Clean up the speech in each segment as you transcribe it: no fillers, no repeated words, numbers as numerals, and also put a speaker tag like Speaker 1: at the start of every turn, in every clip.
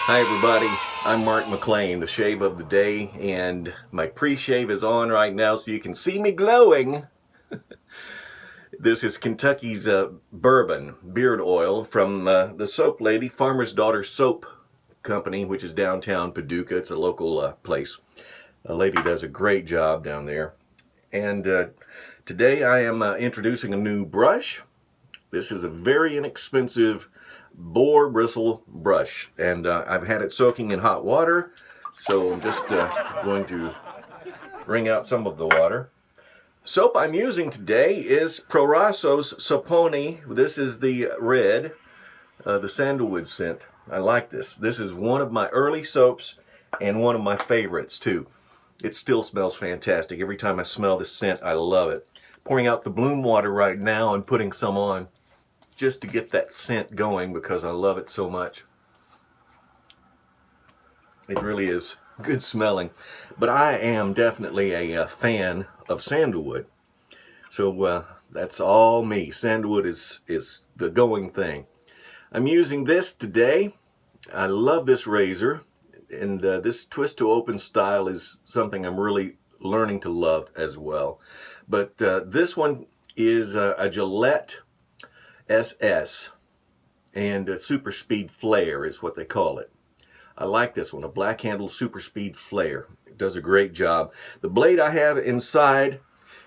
Speaker 1: Hi everybody, I'm Mark McLean, the shave of the day, and my pre-shave is on right now so you can see me glowing. This is Kentucky's bourbon beard oil from the soap lady, Farmer's Daughter Soap Company, which is downtown Paducah. It's a local place. A lady does a great job down there. And today I am introducing a new brush. This is a very inexpensive boar bristle brush, and I've had it soaking in hot water, so I'm just going to wring out some of the water. Soap I'm using today is Prorasso's Saponi. This is the red, the sandalwood scent. I like this. This is one of my early soaps and one of my favorites too. It still smells fantastic. Every time I smell this scent, I love it. Pouring out the bloom water right now and putting some on just to get that scent going because I love it so much. It really is good smelling. But I am definitely a fan of sandalwood. So that's all me. Sandalwood is the going thing. I'm using this today. I love this razor. And this twist to open style is something I'm really learning to love as well. But this one is a Gillette SS, and a super speed flare is what they call it. I like this one, a black handle super speed flare. It does a great job. The blade I have inside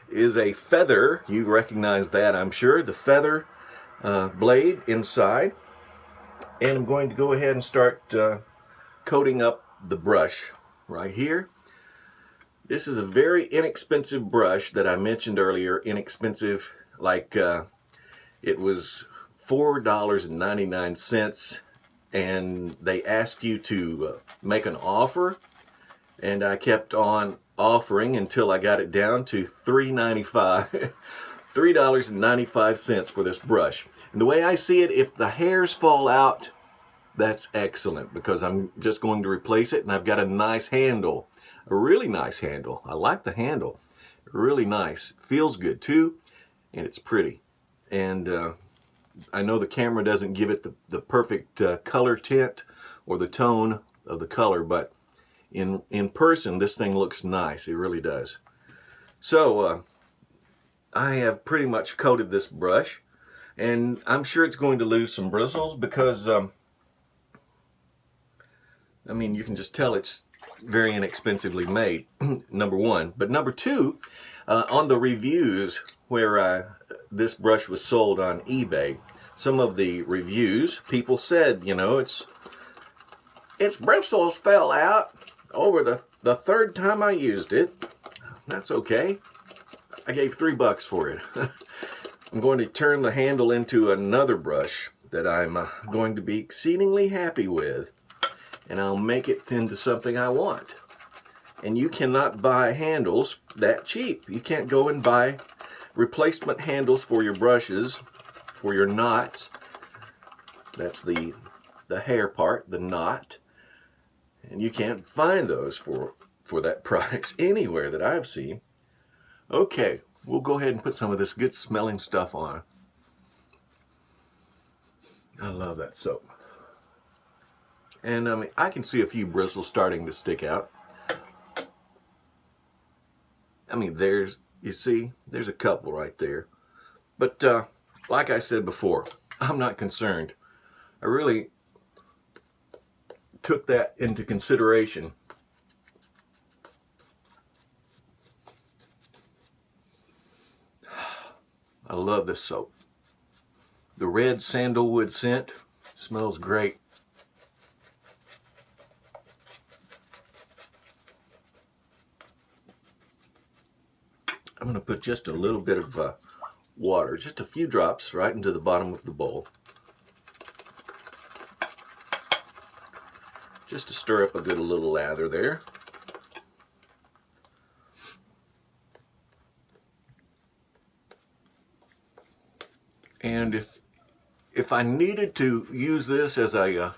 Speaker 1: is a feather. You recognize that, I'm sure. The feather blade inside. And I'm going to go ahead and start coating up the brush right here. This is a very inexpensive brush that I mentioned earlier. Inexpensive, like it was $4.99, and they asked you to make an offer, and I kept on offering until I got it down to $3.95. $3.95 for this brush. And the way I see it, if the hairs fall out, that's excellent, because I'm just going to replace it, and I've got a nice handle, a really nice handle. I like the handle, really nice. Feels good too, and it's pretty. And I know the camera doesn't give it the perfect color tint or the tone of the color, but in person this thing looks nice. It really does. So I have pretty much coated this brush, and I'm sure it's going to lose some bristles because I mean, you can just tell it's very inexpensively made, number one. But number two, on the reviews where this brush was sold on eBay, some of the reviews, people said, you know, its bristles fell out over the third time I used it. That's okay. I gave $3 for it. I'm going to turn the handle into another brush that I'm going to be exceedingly happy with, and I'll make it into something I want. And you cannot buy handles that cheap. You can't go and buy replacement handles for your brushes, for your knots. That's the hair part, the knot. And you can't find those for that price anywhere that I've seen. Okay, we'll go ahead and put some of this good smelling stuff on. I love that soap. And I mean, I can see a few bristles starting to stick out. I mean, you see, there's a couple right there. But like I said before, I'm not concerned. I really took that into consideration. I love this soap. The red sandalwood scent smells great. I'm going to put just a little bit of water, just a few drops, right into the bottom of the bowl, just to stir up a good little lather there. And if I needed to use this as a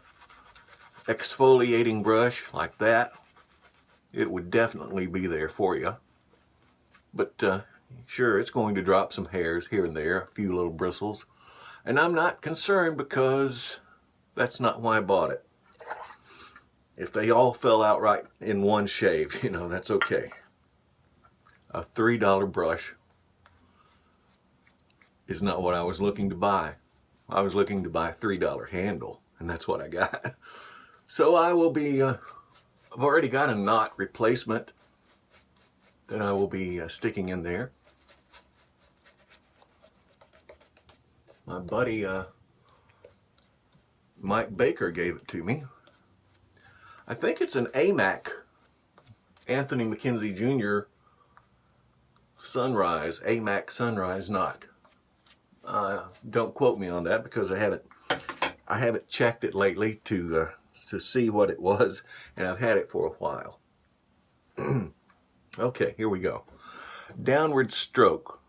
Speaker 1: exfoliating brush like that, it would definitely be there for you. But sure, it's going to drop some hairs here and there, a few little bristles. And I'm not concerned because that's not why I bought it. If they all fell out right in one shave, you know, that's okay. A $3 brush is not what I was looking to buy. I was looking to buy a $3 handle, and that's what I got. So I will be, I've already got a knot replacement that I will be sticking in there. My buddy Mike Baker gave it to me. I think it's an AMAC, Anthony McKenzie Jr. Sunrise, AMAC Sunrise knot. Don't quote me on that because I haven't checked it lately to see what it was, and I've had it for a while. Okay, here we go. Downward stroke.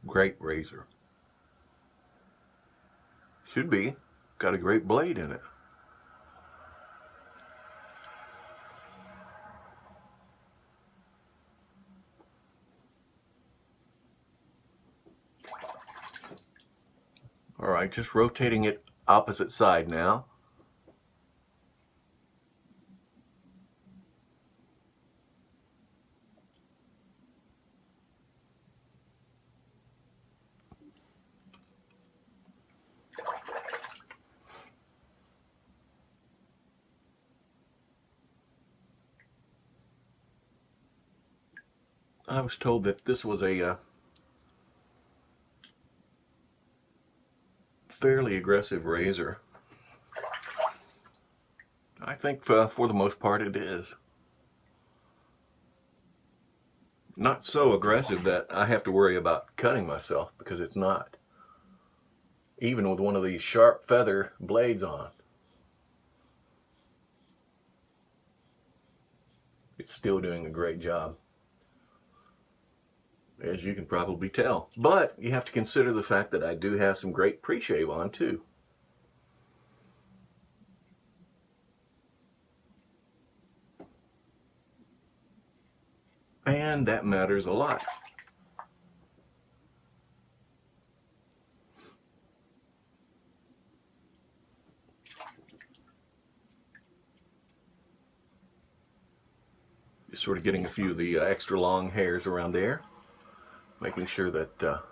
Speaker 1: Great razor. Should be. Got a great blade in it. All right, just rotating it opposite side now. I was told that this was a fairly aggressive razor. I think for the most part it is. Not so aggressive that I have to worry about cutting myself, because it's not. Even with one of these sharp feather blades on, it's still doing a great job, as you can probably tell. But you have to consider the fact that I do have some great pre-shave on too. And that matters a lot. Just sort of getting a few of the extra long hairs around there, making sure that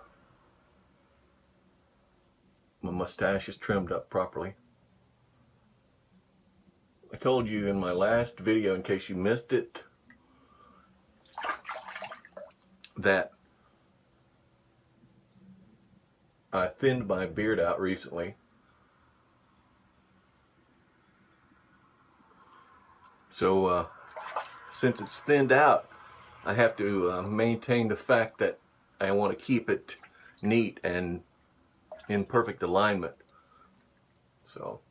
Speaker 1: my mustache is trimmed up properly. I told you in my last video, in case you missed it, that I thinned my beard out recently. So since it's thinned out, I have to maintain the fact that I want to keep it neat and in perfect alignment. So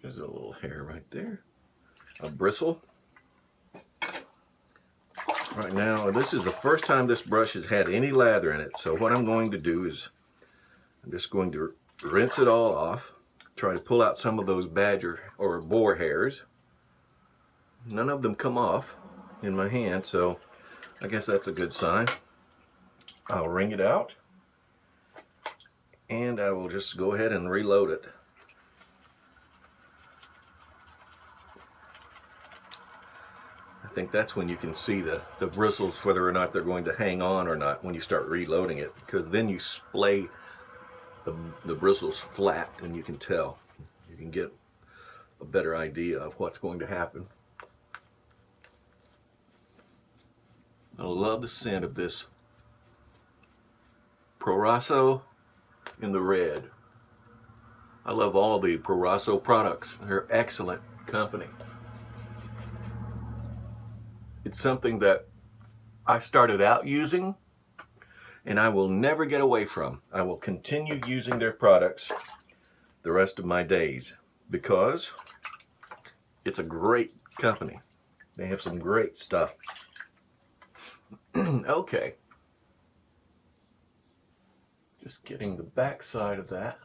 Speaker 1: there's a little hair right there, a bristle. Right now, this is the first time this brush has had any lather in it. So what I'm going to do is I'm just going to rinse it all off, try to pull out some of those badger or boar hairs. None of them come off in my hand, so I guess that's a good sign. I'll wring it out, and I will just go ahead and reload it. I think that's when you can see the bristles, whether or not they're going to hang on or not, when you start reloading it, because then you splay the bristles flat and you can tell. You can get a better idea of what's going to happen. I love the scent of this Prorasso in the red. I love all the Prorasso products. They're excellent company. It's something that I started out using and I will never get away from. I will continue using their products the rest of my days because it's a great company. They have some great stuff. Okay. Just getting the back side of that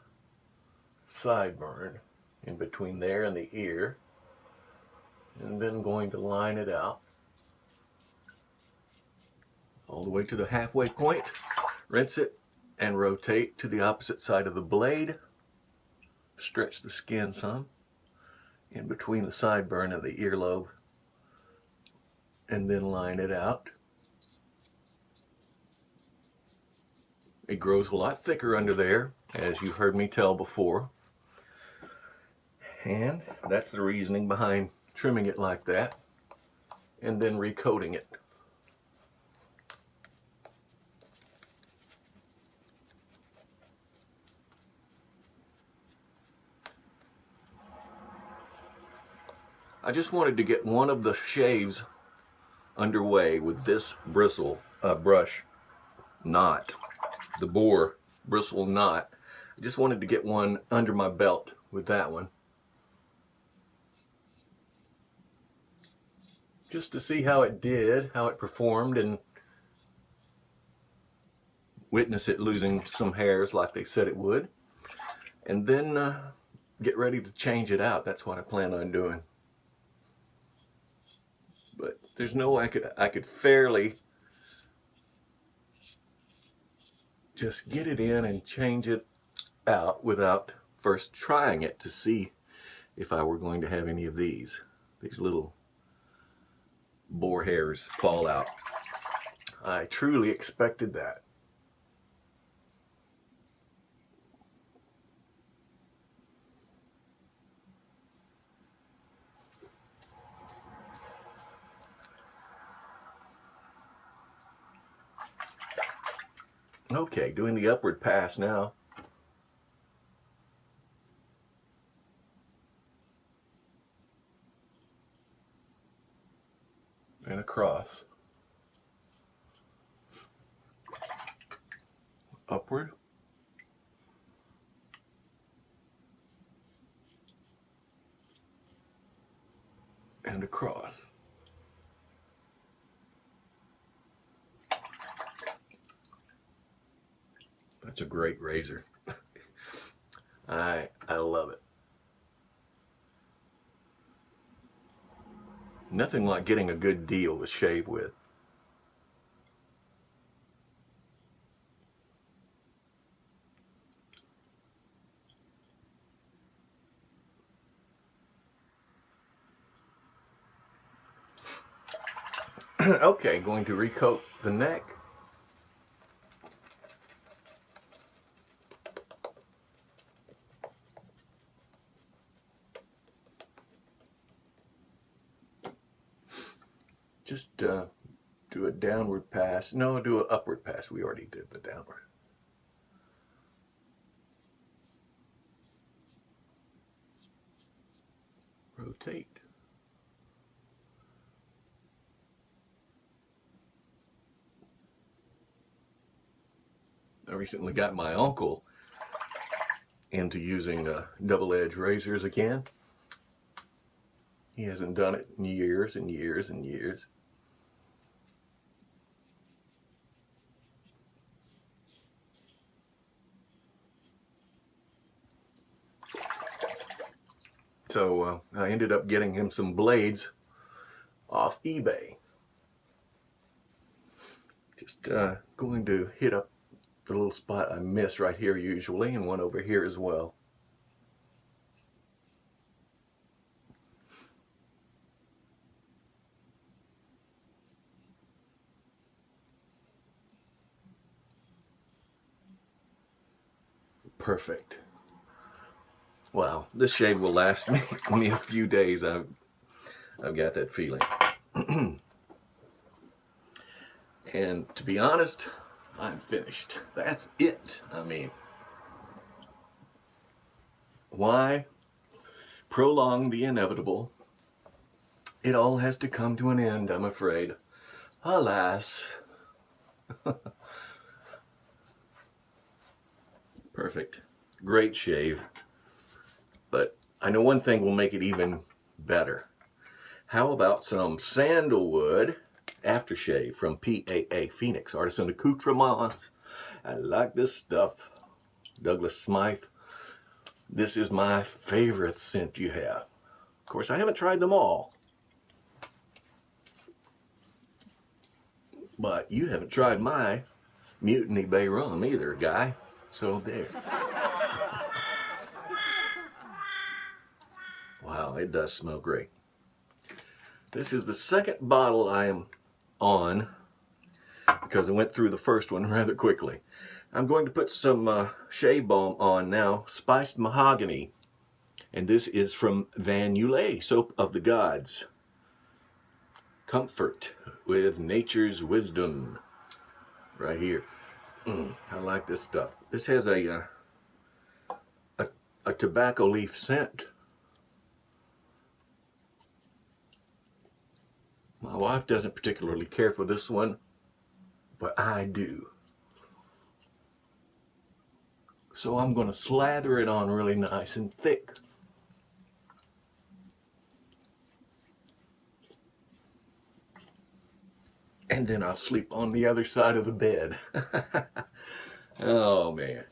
Speaker 1: sideburn in between there and the ear, and then going to line it out all the way to the halfway point, rinse it, and rotate to the opposite side of the blade. Stretch the skin some in between the sideburn and the earlobe, and then line it out. It grows a lot thicker under there, as you've heard me tell before. And that's the reasoning behind trimming it like that and then recoating it. I just wanted to get one of the shaves underway with this bristle brush knot, the boar bristle knot. I just wanted to get one under my belt with that one, just to see how it did, how it performed, and witness it losing some hairs like they said it would, and then get ready to change it out. That's what I plan on doing. But there's no way I could fairly just get it in and change it out without first trying it to see if I were going to have any of these little boar hairs fall out. I truly expected that. Okay, doing the upward pass now. And across. Upward. And across. That's a great razor. I love it. Nothing like getting a good deal to shave with. Okay, going to recoat the neck. Just do a downward pass. No, do an upward pass. We already did the downward. Rotate. I recently got my uncle into using double-edged razors again. He hasn't done it in years and years and years. So I ended up getting him some blades off eBay. Just going to hit up the little spot I miss right here usually, and one over here as well. Perfect. Wow, this shave will last me a few days. I've got that feeling. And to be honest, I'm finished. That's it. I mean, why prolong the inevitable? It all has to come to an end, I'm afraid. Alas. Perfect. Great shave. But I know one thing will make it even better. How about some sandalwood aftershave from PAA, Phoenix Artisan Accoutrements? I like this stuff. Douglas Smythe. This is my favorite scent you have. Of course, I haven't tried them all. But you haven't tried my Mutiny Bay rum either, guy. So there. Wow, it does smell great. This is the second bottle I am on because I went through the first one rather quickly. I'm going to put some shave balm on now, spiced mahogany. And this is from Yulay, Soap of the Gods. Comfort with nature's wisdom. Right here. I like this stuff. This has a tobacco leaf scent. My wife doesn't particularly care for this one, but I do. So I'm going to slather it on really nice and thick. And then I'll sleep on the other side of the bed. Oh man.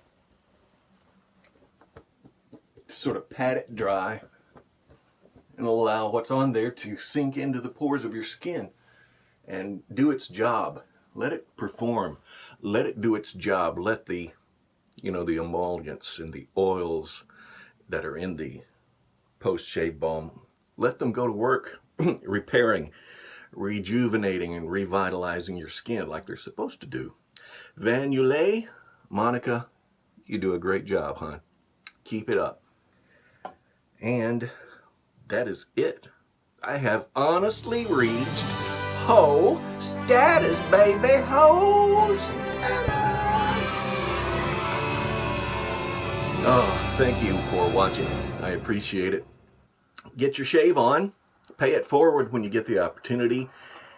Speaker 1: Sort of pat it dry and allow what's on there to sink into the pores of your skin and do its job. Let it perform. Let it do its job. Let the, the emollients and the oils that are in the post-shave balm, let them go to work repairing, rejuvenating, and revitalizing your skin like they're supposed to do. Yulay, Monica, you do a great job, hon. Keep it up. And that is it. I have honestly reached ho status, baby. Ho status. Oh, thank you for watching. I appreciate it. Get your shave on. Pay it forward when you get the opportunity.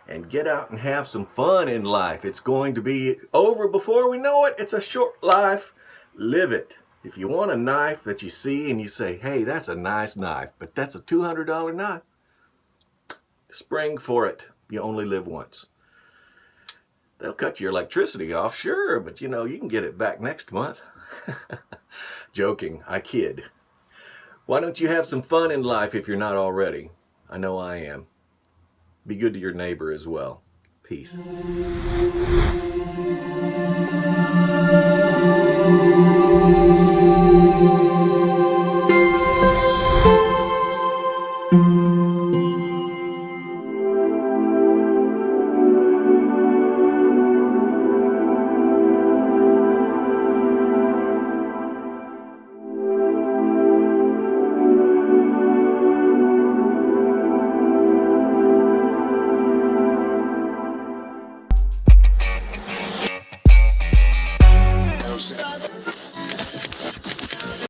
Speaker 1: And get out and have some fun in life. It's going to be over before we know it. It's a short life. Live it. If you want a knife that you see and you say, hey, that's a nice knife, but that's a $200 knife, spring for it. You only live once. They'll cut your electricity off, sure, but you can get it back next month. Joking, I kid. Why don't you have some fun in life if you're not already? I know I am. Be good to your neighbor as well. Peace.